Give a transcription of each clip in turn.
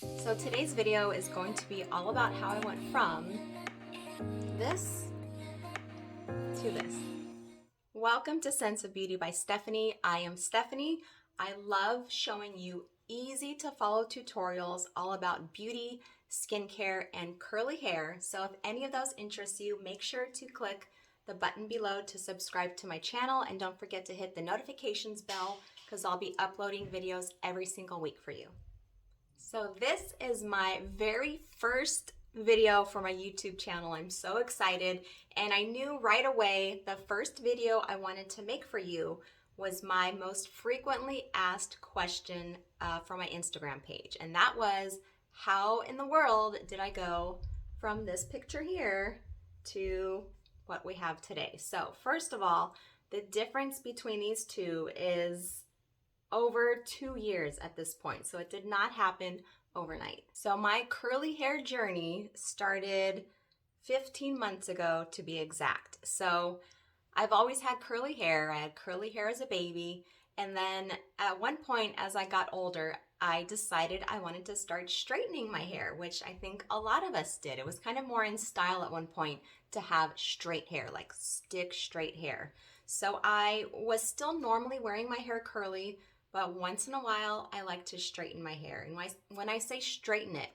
So today's video is going to be all about how I went from this to this. Welcome to Sense of Beauty by Stephanie. I am Stephanie. I love showing you easy to follow tutorials all about beauty, skincare, and curly hair. So if any of those interest you, make sure to click the button below to subscribe to my channel, and don't forget to hit the notifications bell because I'll be uploading videos every single week for you. So this is my very first video for my YouTube channel. I'm so excited, and I knew right away the first video I wanted to make for you was my most frequently asked question for my Instagram page, and that was, how in the world did I go from this picture here to what we have today? So first of all, the difference between these two is over 2 years at this point, so it did not happen overnight. So my curly hair journey started 15 months ago to be exact. So I've always had curly hair. I had curly hair as a baby, and then at one point as I got older, I decided I wanted to start straightening my hair, which I think a lot of us did. It was kind of more in style at one point to have straight hair, like stick straight hair. So I was still normally wearing my hair curly, but once in a while, I like to straighten my hair. And when I say straighten it,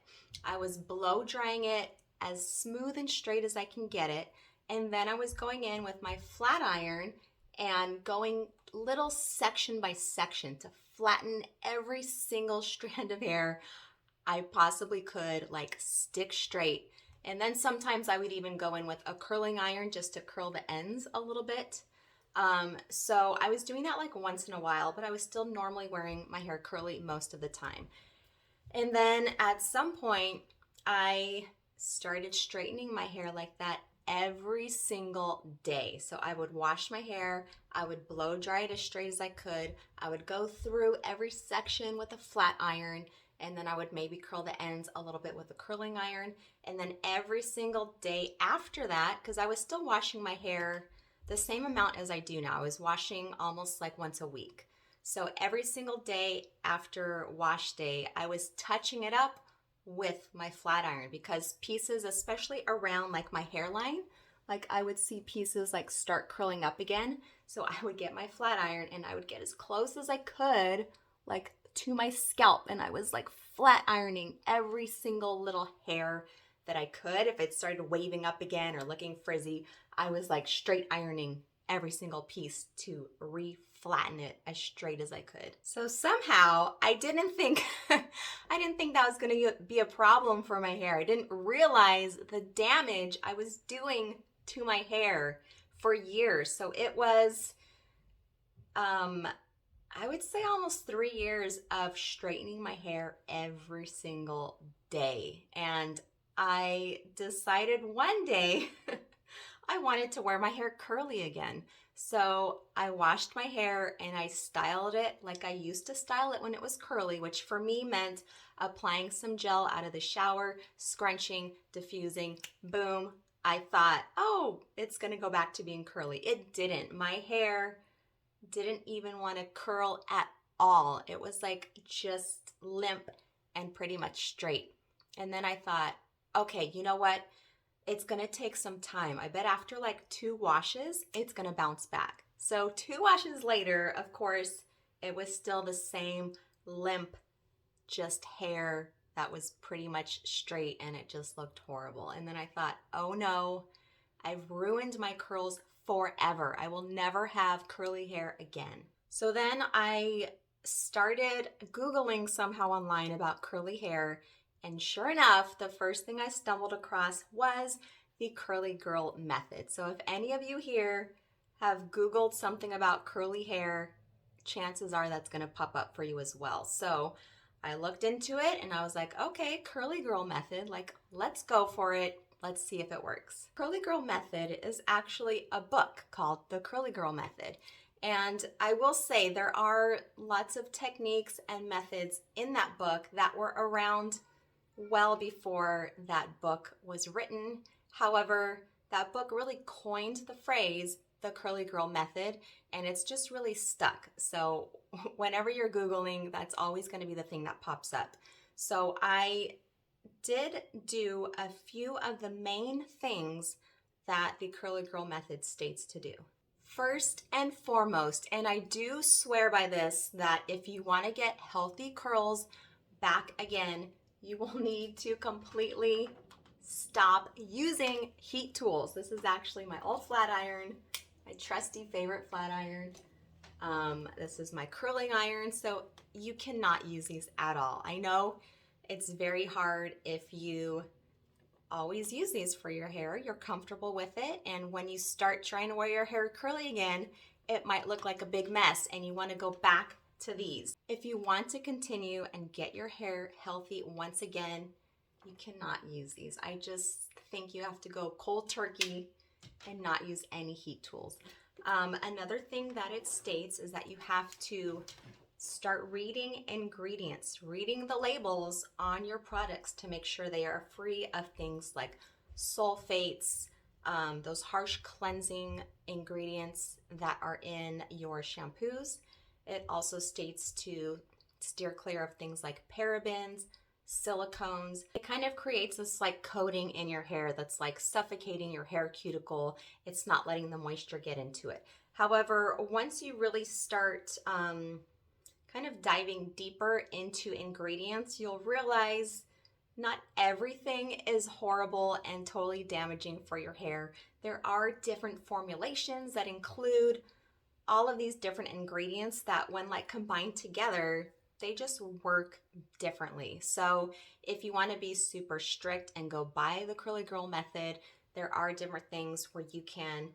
I was blow drying it as smooth and straight as I can get it. And then I was going in with my flat iron and going little section by section to flatten every single strand of hair I possibly could, like stick straight. And then sometimes I would even go in with a curling iron just to curl the ends a little bit. So I was doing that like once in a while, but I was still normally wearing my hair curly most of the time. And then at some point, I started straightening my hair like that every single day. So I would wash my hair, I would blow dry it as straight as I could, I would go through every section with a flat iron, and then I would maybe curl the ends a little bit with a curling iron. And then every single day after that, because I was still washing my hair the same amount as I do now. I was washing almost like once a week. So every single day after wash day, I was touching it up with my flat iron, because pieces, especially around like my hairline, like I would see pieces like start curling up again. So I would get my flat iron and I would get as close as I could like to my scalp, and I was like flat ironing every single little hair that I could. If it started waving up again or looking frizzy, I was like straight ironing every single piece to re-flatten it as straight as I could. So somehow I didn't think I didn't think that was going to be a problem for my hair. I didn't realize the damage I was doing to my hair for years. So it was I would say almost 3 years of straightening my hair every single day. And I decided one day I wanted to wear my hair curly again. So I washed my hair and I styled it like I used to style it when it was curly, which for me meant applying some gel out of the shower, scrunching, diffusing, boom. I thought, oh, it's gonna go back to being curly. It didn't. My hair didn't even want to curl at all. It was like just limp and pretty much straight. And then I thought, okay, you know what? It's gonna take some time. I bet after like 2 washes, it's gonna bounce back. So 2 washes later, of course, it was still the same limp, just hair that was pretty much straight, and it just looked horrible. And then I thought, oh no, I've ruined my curls forever. I will never have curly hair again. So then I started Googling somehow online about curly hair, and sure enough, the first thing I stumbled across was the curly girl method. So if any of you here have Googled something about curly hair, chances are that's gonna pop up for you as well. So I looked into it and I was like, okay, curly girl method, like let's go for it. Let's see if it works. Curly Girl Method is actually a book called The Curly Girl Method. And I will say there are lots of techniques and methods in that book that were around well before that book was written. However, that book really coined the phrase, the curly girl method, and it's just really stuck. So whenever you're Googling, that's always going to be the thing that pops up. So I did do a few of the main things that the Curly Girl method states to do. First and foremost, and I do swear by this, that if you want to get healthy curls back again, you will need to completely stop using heat tools. This is actually my old flat iron, my trusty favorite flat iron. This is my curling iron, so you cannot use these at all. I know it's very hard if you always use these for your hair, you're comfortable with it, and when you start trying to wear your hair curly again, it might look like a big mess and you want to go back to these. If you want to continue and get your hair healthy once again, you cannot use these. I just think you have to go cold turkey and not use any heat tools. Another thing that it states is that you have to start reading ingredients, reading the labels on your products to make sure they are free of things like sulfates, those harsh cleansing ingredients that are in your shampoos. It also states to steer clear of things like parabens, silicones. It kind of creates this like coating in your hair that's like suffocating your hair cuticle. It's not letting the moisture get into it. However, once you really start kind of diving deeper into ingredients, you'll realize not everything is horrible and totally damaging for your hair. There are different formulations that include all of these different ingredients that when like combined together, they just work differently. So if you want to be super strict and go by the Curly Girl method, there are different things where you can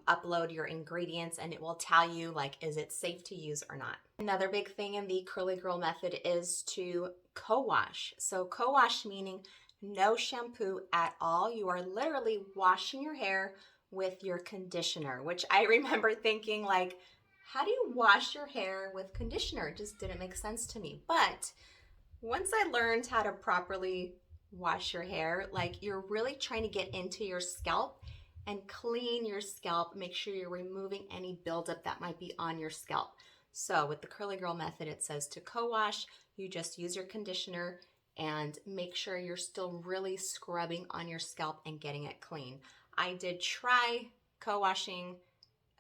upload your ingredients and it will tell you like, is it safe to use or not. Another big thing in the Curly Girl method is to co-wash. So co-wash meaning no shampoo at all. You are literally washing your hair with your conditioner, which I remember thinking like, how do you wash your hair with conditioner? It just didn't make sense to me. But once I learned how to properly wash your hair, like you're really trying to get into your scalp and clean your scalp, make sure you're removing any buildup that might be on your scalp. So with the Curly Girl method, it says to co-wash, you just use your conditioner and make sure you're still really scrubbing on your scalp and getting it clean. I did try co-washing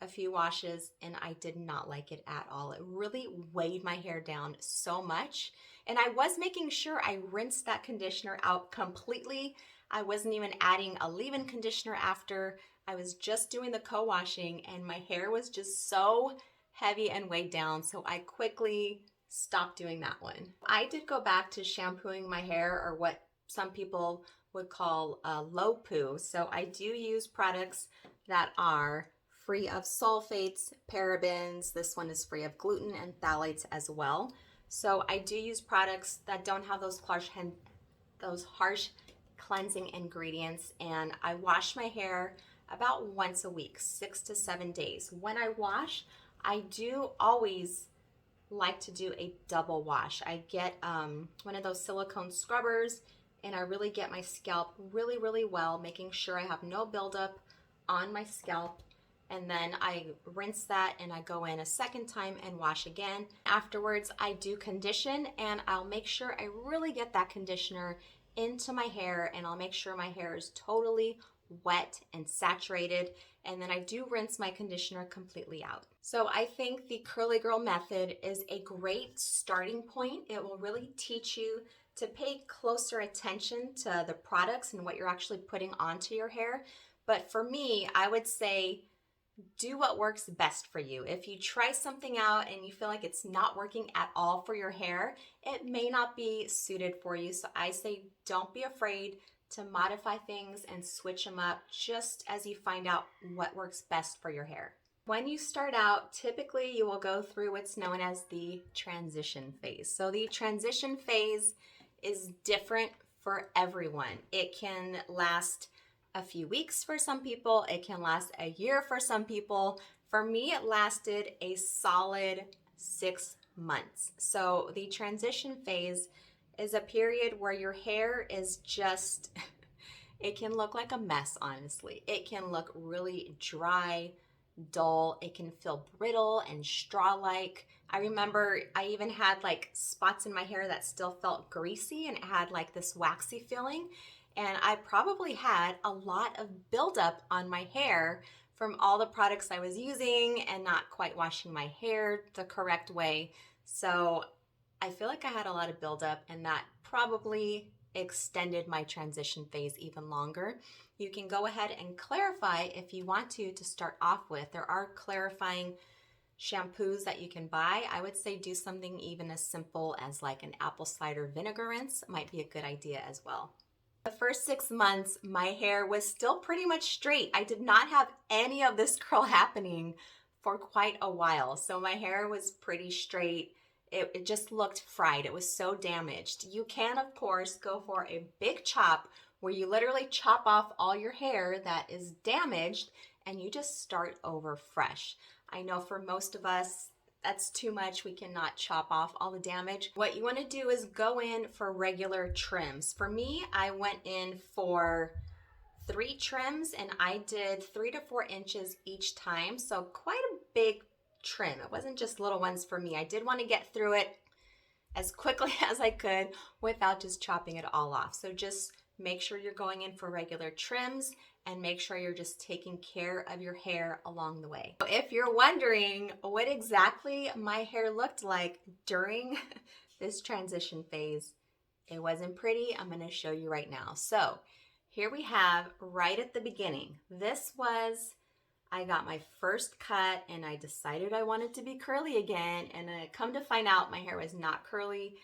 a few washes and I did not like it at all. It really weighed my hair down so much. And I was making sure I rinsed that conditioner out completely. I wasn't even adding a leave-in conditioner after. I was just doing the co-washing and my hair was just so heavy and weighed down. So I quickly stopped doing that one. I did go back to shampooing my hair, or what some people would call low poo. So I do use products that are free of sulfates, parabens. This one is free of gluten and phthalates as well. So I do use products that don't have those harsh cleansing ingredients, and I wash my hair about once a week, 6 to 7 days. When I wash, I do always like to do a double wash. I get one of those silicone scrubbers and I really get my scalp really well, making sure I have no buildup on my scalp. And then I rinse that and I go in a second time and wash again. Afterwards, I do condition and I'll make sure I really get that conditioner into my hair, and I'll make sure my hair is totally wet and saturated, and then I do rinse my conditioner completely out. So I think the Curly Girl method is a great starting point. It will really teach you to pay closer attention to the products and what you're actually putting onto your hair. But for me, I would say do what works best for you. If you try something out and you feel like it's not working at all for your hair, it may not be suited for you. So I say don't be afraid to modify things and switch them up just as you find out what works best for your hair. When you start out, typically you will go through what's known as the transition phase. So the transition phase is different for everyone. It can last a few weeks for some people. It can last a year for some people. For me, it lasted a solid 6 months. So the transition phase is a period where your hair is just, it can look like a mess, honestly. It can look really dry. dull. It can feel brittle and straw-like. I remember I even had like spots in my hair that still felt greasy and it had like this waxy feeling. And I probably had a lot of buildup on my hair from all the products I was using and not quite washing my hair the correct way. So I feel like I had a lot of buildup, and that probably extended my transition phase even longer. You can go ahead and clarify if you want to start off with. There are clarifying shampoos that you can buy. I would say do something even as simple as like an apple cider vinegar rinse might be a good idea as well. The first 6 months, my hair was still pretty much straight. I did not have any of this curl happening for quite a while. So my hair was pretty straight. It just looked fried. It was so damaged. You can, of course, go for a big chop where you literally chop off all your hair that is damaged and you just start over fresh. I know for most of us, that's too much. We cannot chop off all the damage. What you want to do is go in for regular trims. For me, I went in for 3 trims and I did 3 to 4 inches each time. So quite a big trim. It wasn't just little ones for me. I did want to get through it as quickly as I could without just chopping it all off. So just make sure you're going in for regular trims and make sure you're just taking care of your hair along the way. So if you're wondering what exactly my hair looked like during this transition phase, it wasn't pretty. I'm going to show you right now. So here we have right at the beginning. This was, I got my first cut and I decided I wanted to be curly again, and I come to find out my hair was not curly.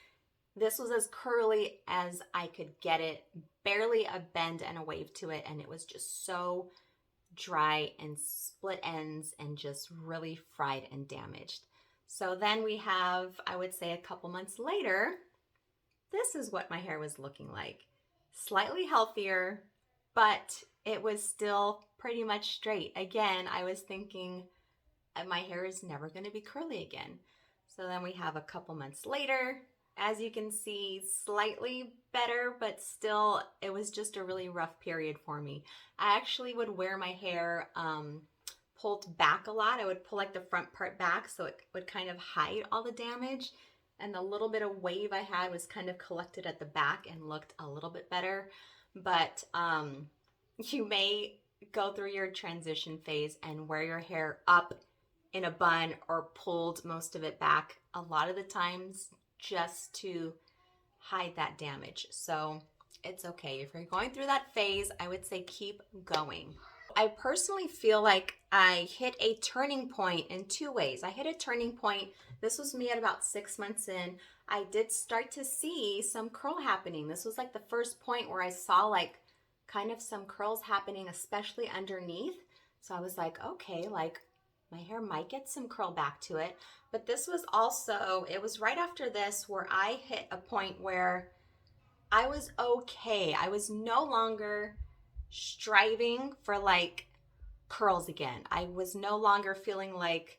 This was as curly as I could get it, barely a bend and a wave to it, and it was just so dry and split ends and just really fried and damaged. So then we have, I would say a couple months later, this is what my hair was looking like. Slightly healthier, but it was still pretty much straight. Again, I was thinking my hair is never going to be curly again. So then we have a couple months later. As you can see, slightly better, but still, it was just a really rough period for me. I actually would wear my hair pulled back a lot. I would pull like the front part back so it would kind of hide all the damage. And the little bit of wave I had was kind of collected at the back and looked a little bit better. But you may go through your transition phase and wear your hair up in a bun or pulled most of it back a lot of the times just to hide that damage. So it's okay. If you're going through that phase, I would say keep going. I personally feel like I hit a turning point in 2 ways. I hit a turning point. This was me at about 6 months in. I did start to see some curl happening. This was like the first point where I saw like kind of some curls happening, especially underneath. So I was like, okay, like my hair might get some curl back to it. But this was also, it was right after this where I hit a point where I was okay. I was no longer striving for like curls again. I was no longer feeling like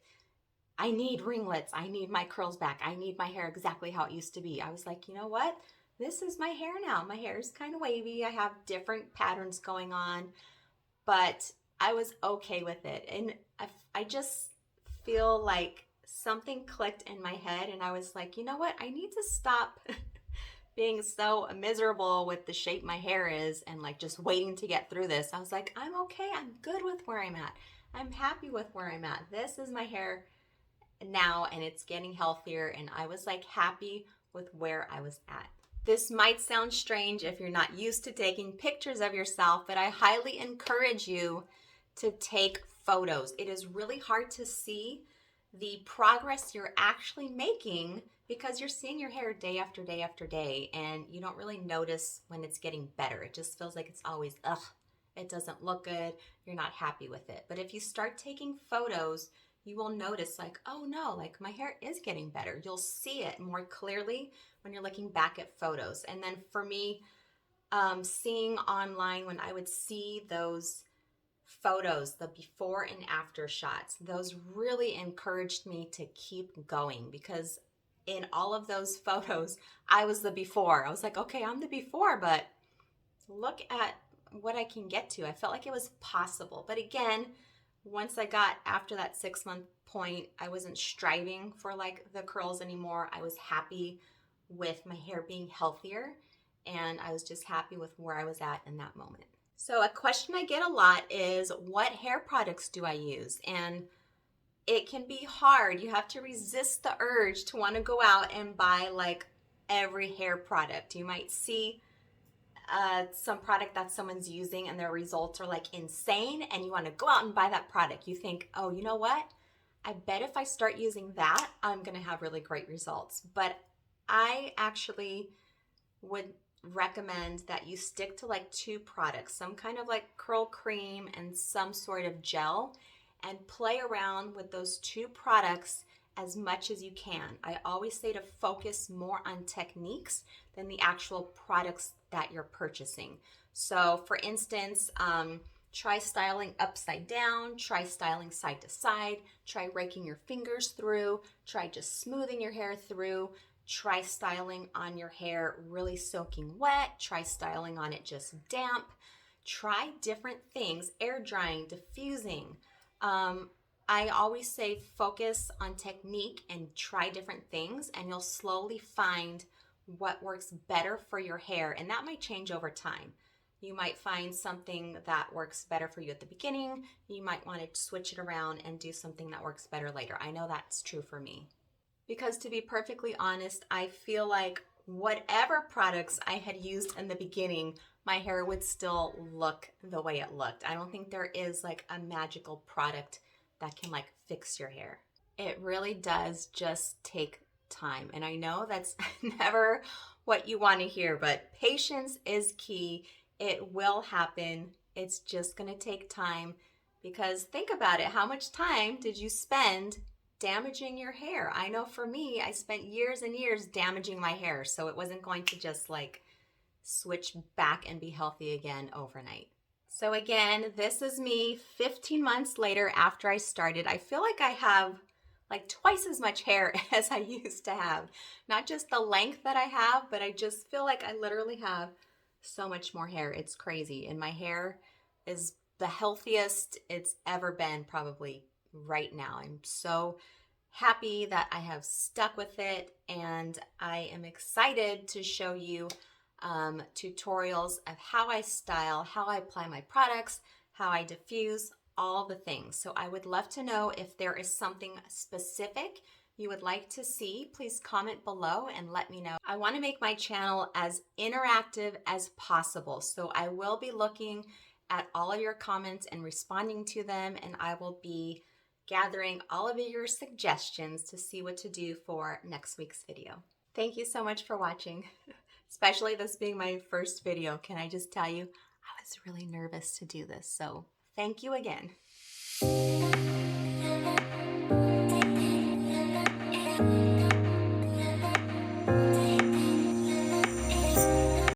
I need ringlets. I need my curls back. I need my hair exactly how it used to be. I was like, you know what? This is my hair now. My hair is kind of wavy. I have different patterns going on, but I was okay with it. And I just feel like something clicked in my head and I was like, you know what? I need to stop being so miserable with the shape my hair is and like just waiting to get through this. I was like, I'm okay. I'm good with where I'm at. I'm happy with where I'm at. This is my hair now and it's getting healthier, and I was like happy with where I was at. This might sound strange if you're not used to taking pictures of yourself, but I highly encourage you to take photos. It is really hard to see the progress you're actually making because you're seeing your hair day after day after day and you don't really notice when it's getting better. It just feels like it's always, ugh, it doesn't look good. You're not happy with it. But if you start taking photos, you will notice like, oh no, like my hair is getting better. You'll see it more clearly when you're looking back at photos. And then for me, seeing online, when I would see those photos, the before and after shots, those really encouraged me to keep going, because in all of those photos, I was the before. I was like, okay, I'm the before, but look at what I can get to. I felt like it was possible. But again, once I got after that 6-month point, I wasn't striving for like the curls anymore. I was happy with my hair being healthier, and I was just happy with where I was at in that moment. So a question I get a lot is, what hair products do I use? And it can be hard. You have to resist the urge to want to go out and buy like every hair product. You might see some product that someone's using and their results are like insane, and you want to go out and buy that product. You think, oh, you know what? I bet if I start using that, I'm going to have really great results. But I actually would recommend that you stick to like 2 products, some kind of like curl cream and some sort of gel, and play around with those 2 products as much as you can. I always say to focus more on techniques than the actual products that you're purchasing. So for instance, try styling upside down, try styling side to side, try raking your fingers through, try just smoothing your hair through, try styling on your hair really soaking wet, try styling on it just damp, try different things, air drying, diffusing. I always say focus on technique and try different things, and you'll slowly find what works better for your hair, and that might change over time. You might find something that works better for you at the beginning. You might want to switch it around and do something that works better later. I know that's true for me. Because to be perfectly honest, I feel like whatever products I had used in the beginning, my hair would still look the way it looked. I don't think there is like a magical product that can like fix your hair. It really does just take time. And I know that's never what you want to hear, but patience is key. It will happen. It's just going to take time, because think about it. How much time did you spend damaging your hair? I know for me, I spent years and years damaging my hair, so it wasn't going to just like switch back and be healthy again overnight. So again, this is me 15 months later after I started. I feel like I have like twice as much hair as I used to have. Not just the length that I have, but I just feel like I literally have so much more hair. It's crazy. And my hair is the healthiest it's ever been probably right now. I'm so happy that I have stuck with it, and I am excited to show you tutorials of how I style, how I apply my products, how I diffuse, all the things. So I would love to know if there is something specific you would like to see. Please comment below and let me know. I want to make my channel as interactive as possible, so I will be looking at all of your comments and responding to them, and I will be gathering all of your suggestions to see what to do for next week's video. Thank you so much for watching, especially this being my first video. Can I just tell you, I was really nervous to do this, so thank you again.